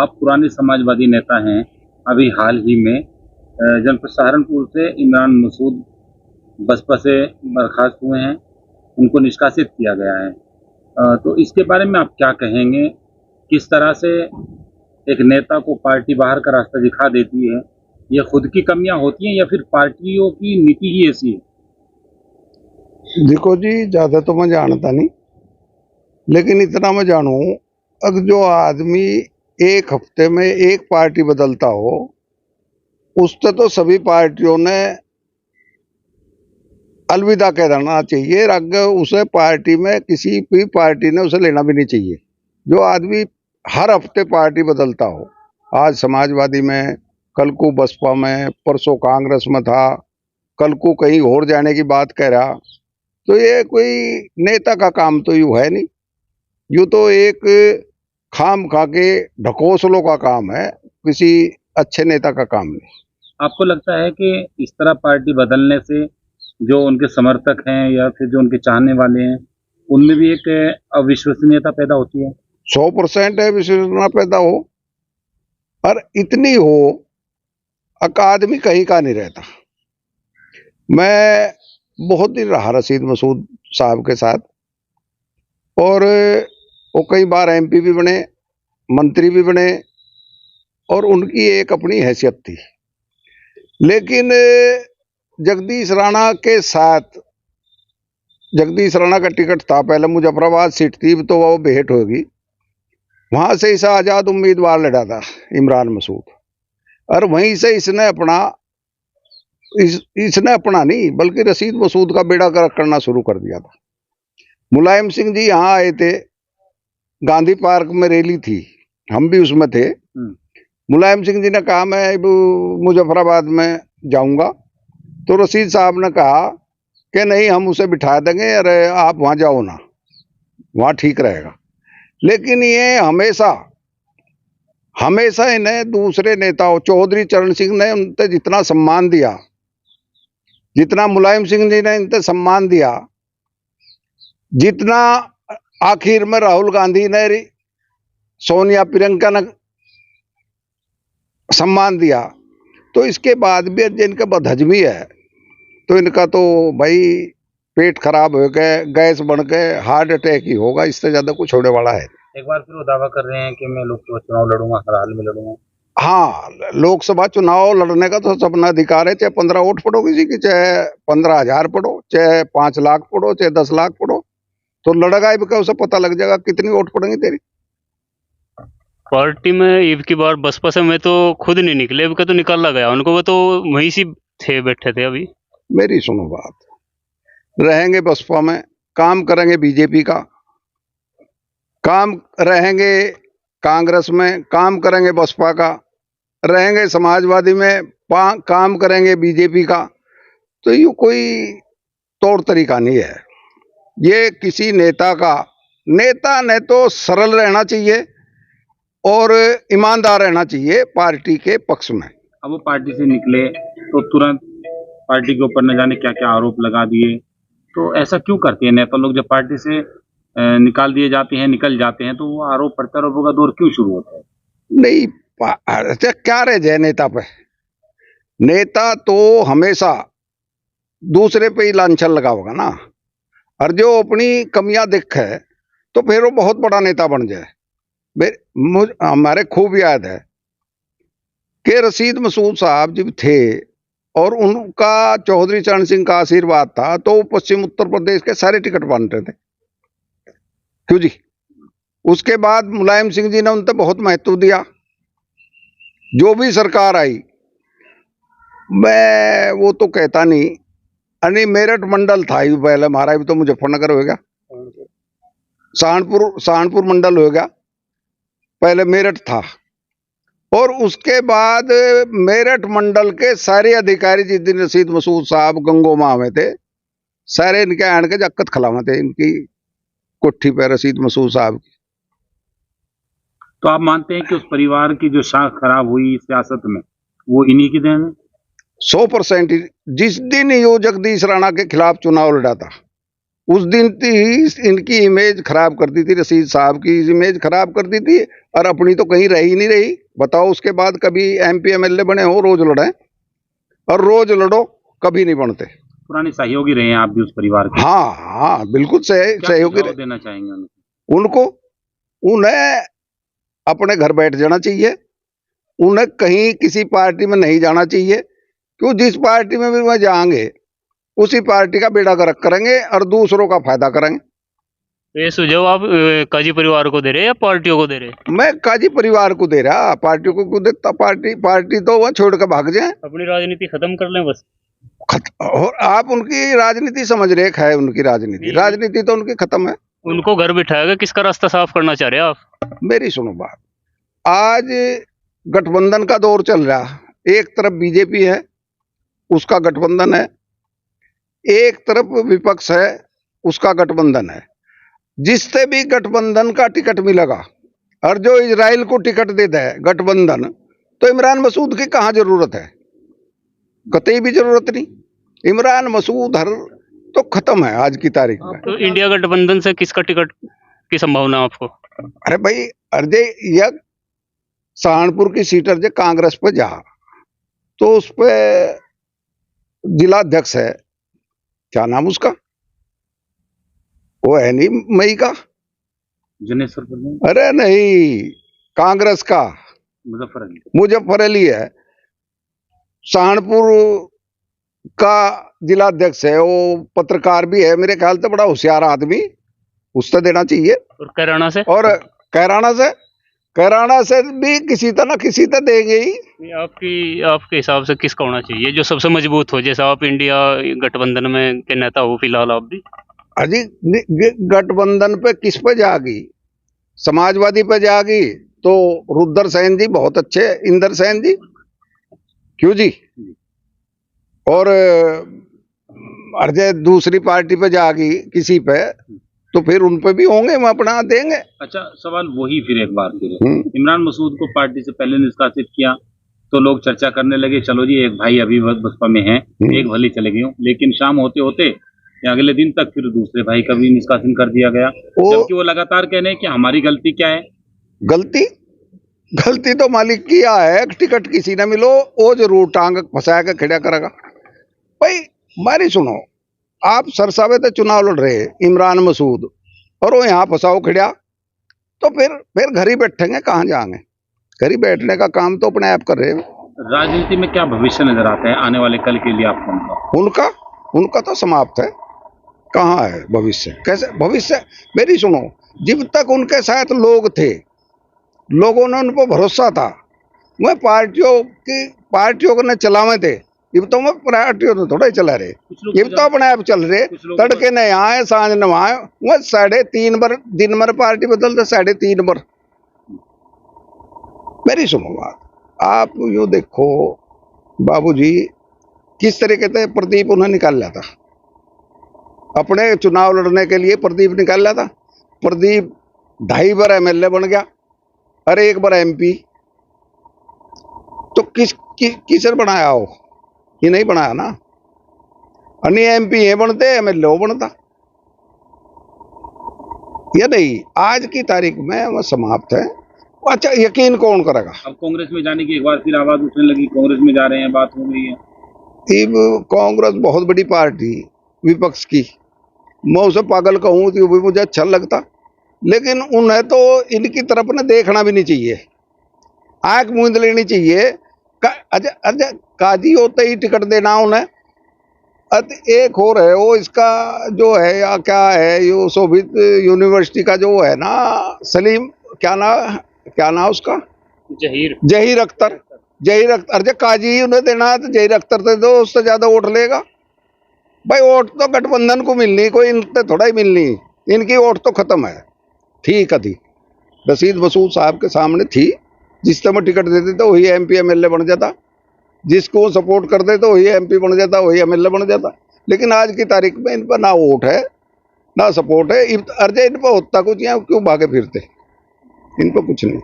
आप पुराने समाजवादी नेता हैं। अभी हाल ही में जनपद सहारनपुर से इमरान मसूद बसपा से बर्खास्त हुए हैं, उनको निष्कासित किया गया है। तो इसके बारे में आप क्या कहेंगे? किस तरह से एक नेता को पार्टी बाहर का रास्ता दिखा देती है? ये खुद की कमियां होती हैं या फिर पार्टियों की नीति ही ऐसी है? देखो जी, ज्यादा तो मैं जानता नहीं, लेकिन इतना मैं जानू, अगर जो आदमी एक हफ्ते में एक पार्टी बदलता हो, उससे तो सभी पार्टियों ने अलविदा कह देना चाहिए। आगे उसे पार्टी में किसी भी पार्टी ने उसे लेना भी नहीं चाहिए। जो आदमी हर हफ्ते पार्टी बदलता हो, आज समाजवादी में, कल को बसपा में, परसों कांग्रेस में था, कल को कहीं और जाने की बात कह रहा, तो ये कोई नेता का काम तो यूं है नहीं। यूं तो एक खाम खा के ढकोसलों का काम है, किसी अच्छे नेता का काम नहीं। आपको लगता है कि इस तरह पार्टी बदलने से जो उनके समर्थक हैं या फिर जो उनके चाहने वाले हैं, उनमें भी एक अविश्वसनीयता पैदा होती है? 100% है विश्वसनीयता पैदा हो, और इतनी हो आदमी कहीं का नहीं रहता। मैं बहुत दिन रहा रशीद मसूद साहब के साथ, और वो कई बार एमपी भी बने, मंत्री भी बने, और उनकी एक अपनी हैसियत थी। लेकिन जगदीश राणा के साथ, जगदीश राणा का टिकट था, पहले मुजफ्फराबाद सीट थी, तो वो भेंट होगी। वहां से इसे आजाद उम्मीदवार लड़ा था इमरान मसूद, और वहीं से इसने अपना इसने अपना नहीं बल्कि रशीद मसूद का बेड़ा गर्क करना शुरू कर दिया था। मुलायम सिंह जी यहाँ आए थे, गांधी पार्क में रैली थी, हम भी उसमें थे। मुलायम सिंह जी ने कहा मैं अब मुजफ्फराबाद में जाऊंगा, तो रशीद साहब ने कहा कि नहीं, हम उसे बिठा देंगे, अरे आप वहां जाओ ना, वहां ठीक रहेगा। लेकिन ये हमेशा हमेशा इन्हें दूसरे नेताओं, चौधरी चरण सिंह ने उनसे जितना सम्मान दिया, जितना मुलायम सिंह जी ने इनसे सम्मान दिया, जितना आखिर में राहुल गांधी ने, सोनिया प्रियंका ने सम्मान दिया, तो इसके बाद भी जिनका बदहजमी है, तो इनका तो भाई पेट खराब हो गए, गैस बन गए, हार्ट अटैक ही होगा, इससे ज्यादा कुछ होने वाला है। एक बार फिर वो दावा कर रहे हैं कि मैं लोकसभा चुनाव लड़ूंगा, हर हाल में लड़ूंगा। हाँ, लोकसभा चुनाव लड़ने का तो अपना अधिकार है, चाहे 15 वोट पड़ो किसी की, चाहे 15,000 पड़ो, चाहे 5 लाख पड़ो, चाहे 10 लाख पड़ो, तो लड़ेगा भी, उसे पता लग जाएगा कितनी वोट पड़ेंगी तेरी। पार्टी में ईब की बार बसपा से मैं तो खुद नहीं निकले, अब का तो निकाला गया उनको, वो तो वहीं से थे, बैठे थे। अभी मेरी सुनो बात, रहेंगे बसपा में, काम करेंगे बीजेपी का, काम रहेंगे कांग्रेस में, काम करेंगे बसपा का, रहेंगे समाजवादी में, काम करेंगे बीजेपी का, तो ये कोई तौर तरीका नहीं है। ये किसी नेता ने तो सरल रहना चाहिए और ईमानदार रहना चाहिए पार्टी के पक्ष में। अब वो पार्टी से निकले तो तुरंत पार्टी के ऊपर न जाने क्या क्या आरोप लगा दिए, तो ऐसा क्यों करते हैं नेता लोग? जब पार्टी से निकाल दिए जाते हैं, निकल जाते हैं, तो वो आरोप प्रत्यारोपों का दौर क्यों शुरू होता है? नहीं, अच्छा क्या रह जाए नेता पे? नेता तो हमेशा दूसरे पे ही लांछन लगा होगा ना, और जो अपनी कमियां दिखे तो फिर वो बहुत बड़ा नेता बन जाए। हमारे खूब याद है कि रशीद मसूद साहब जब थे और उनका चौधरी चरण सिंह का आशीर्वाद था, तो वो पश्चिम उत्तर प्रदेश के सारे टिकट बांटते थे, क्यों जी? उसके बाद मुलायम सिंह जी ने उन तक बहुत महत्व दिया। जो भी सरकार आई, मैं वो तो कहता नहीं, अरे मेरठ मंडल था ही पहले हमारा, भी तो मुजफ्फरनगर हो गया, सहारनपुर मंडल हो गया, पहले मेरठ था, और उसके बाद मेरठ मंडल के सारे अधिकारी जिस दिन रशीद मसूद साहब गंगोमा में थे, सारे इनके आन के जक्कत खिलावा थे इनकी कोठी पे रशीद मसूद साहब की। तो आप मानते हैं कि उस परिवार की जो शाख खराब हुई सियासत में, वो इन्हीं की देन है? 100%। जिस दिन यो जगदीश राणा के खिलाफ चुनाव लड़ा था, उस दिन ही इनकी इमेज खराब कर दी थी, रशीद साहब की इमेज खराब कर दी थी, और अपनी तो कहीं रही नहीं रही। बताओ उसके बाद कभी MP MLA बने हो, रोज लड़े और रोज लड़ो, कभी नहीं बनते। पुराने सहयोगी रहे हैं आप भी उस परिवार के, हाँ हाँ बिल्कुल क्या सहयोगी सुझाव देना चाहेंगे उनको? उनको उन्हें अपने घर बैठ जाना चाहिए, उन्हें कहीं किसी पार्टी में नहीं जाना चाहिए, क्यों जिस पार्टी में भी वह जाएंगे उसी पार्टी का बेड़ा गर्क करेंगे और दूसरों का फायदा करेंगे। तो ये सुझाव आप काजी परिवार को दे रहे हैं या पार्टियों को दे रहे हैं? मैं काजी परिवार को दे रहा, पार्टी को क्यों देता? पार्टी तो वह छोड़ कर भाग जाए। अपनी राजनीति खत्म कर लें बस। और आप उनकी राजनीति समझ रहे है, उनकी राजनीति तो उनकी खत्म है। उनको घर बिठाएगा, किसका रास्ता साफ करना चाह रहे हैं आप? मेरी सुनो बात, आज गठबंधन का दौर चल रहा, एक तरफ बीजेपी है, उसका गठबंधन है, एक तरफ विपक्ष है, उसका गठबंधन है। जिससे भी गठबंधन का टिकट मिलेगा और जो इजराइल को टिकट दे दे गठबंधन, तो इमरान मसूद की कहाँ जरूरत है? कतई भी जरूरत नहीं। इमरान मसूद हर तो खत्म है आज की तारीख में। तो इंडिया गठबंधन से किसका टिकट की संभावना आपको? अरे भाई, अर्जे यह सहारनपुर की सीट अर्जे कांग्रेस पे जा, तो उस पे जिला अध्यक्ष है, क्या नाम उसका, वो है नहीं मई का, जनेश्वर पर अरे नहीं, कांग्रेस का मुजफ्फर अली है, सहारनपुर का जिला अध्यक्ष है, वो पत्रकार भी है, मेरे ख्याल से बड़ा होशियार आदमी, उससे देना चाहिए। और कैराना से भी किसी तरह किसी तरह देंगे ही। आपके हिसाब से किसका होना चाहिए जो सबसे मजबूत हो? जैसे आप इंडिया गठबंधन में के नेता हो फिलहाल, आप भी अजी गठबंधन पे किस पे जागी? समाजवादी पे जागी तो रुद्र सेन जी बहुत अच्छे, इंदर सेन जी, क्यों जी? और अर्जे दूसरी पार्टी पे जागी किसी पे, तो फिर उन पे भी होंगे, हम अपना देंगे। अच्छा, सवाल वही फिर एक बार फिर इमरान मसूद को पार्टी से पहले निष्कासित किया तो लोग चर्चा करने लगे, चलो जी एक भाई अभी बसपा में है, एक भले चले गए, लेकिन शाम होते होते या अगले दिन तक फिर दूसरे भाई का भी निष्कासन कर दिया गया, जबकि वो लगातार कह रहे हैं कि हमारी गलती क्या है। गलती तो मालिक किया है, टिकट किसी ने मिलो वो जरूर टांग फंसा के खड़ा करेगा। भाई मारी सुनो, आप सरसावे तो चुनाव लड़ रहे इमरान मसूद और वो यहाँ फंसाओ खड़ा, तो फिर घर ही बैठेंगे, कहाँ जाएंगे? घर ही बैठने का काम तो अपने आप कर रहे हैं। राजनीति में क्या भविष्य नजर आता है आने वाले कल के लिए आपको? उनका तो समाप्त है, कहाँ है भविष्य? कैसे भविष्य? मेरी सुनो, जब तक उनके साथ लोग थे, लोगों ने उन पर भरोसा था, वह पार्टियों को न चलावे थे, अब तो मैं पार्टियों ने थोड़ा ही चला रहे, अब तो अपने आप चल रहे, तड़के न आए सांझ न आए, वह 3.5 बार दिन भर पार्टी बदलते, 3.5 बार। मेरी सुनो बात, आप यो देखो बाबूजी, किस तरीके से प्रदीप उन्हें निकाल लिया था, अपने चुनाव लड़ने के लिए प्रदीप निकाल लिया था। प्रदीप 2.5 बार MLA बन गया, अरे 1 बार MP, तो किसने बनाया हो? ये नहीं बनाया ना। अन्य MP ये बनते, MLA वो बनता, ये नहीं। आज की तारीख में वह समाप्त है। अच्छा, यकीन कौन करेगा? अब कांग्रेस में जाने की एक बार फिर आवाज उठने लगी, कांग्रेस में जा रहे हैं, बात हो गई है। कांग्रेस बहुत बड़ी पार्टी विपक्ष की, मैं उसे पागल कहूँ तो भी मुझे अच्छा लगता, लेकिन उन्हें तो इनकी तरफ न देखना भी नहीं चाहिए, आंख मूंद लेनी चाहिए। अच्छा काजी होते ही टिकट देना उन्हें। एक और है वो, इसका जो है या क्या है, यो शोभित यूनिवर्सिटी का जो है ना, सलीम, क्या ना उसका, जहीर अख्तर। अरे काजी उन्हें देना है तो जहीर अख्तर दे दो, उससे ज्यादा वोट लेगा। भाई वोट तो गठबंधन को मिलनी, कोई इनसे थोड़ा ही मिलनी, इनकी वोट तो खत्म है। ठीक थी रशीद मसूद साहब के सामने थी, जिस समय टिकट देते तो वही MP MLA बन जाता, जिसको सपोर्ट कर दे तो वही MP बन जाता, वही MLA बन जाता। लेकिन आज की तारीख में इन पर ना वोट है ना सपोर्ट है। अर्जे इन पर होता कुछ, यहाँ क्यों भागे फिरते, इन पर कुछ नहीं।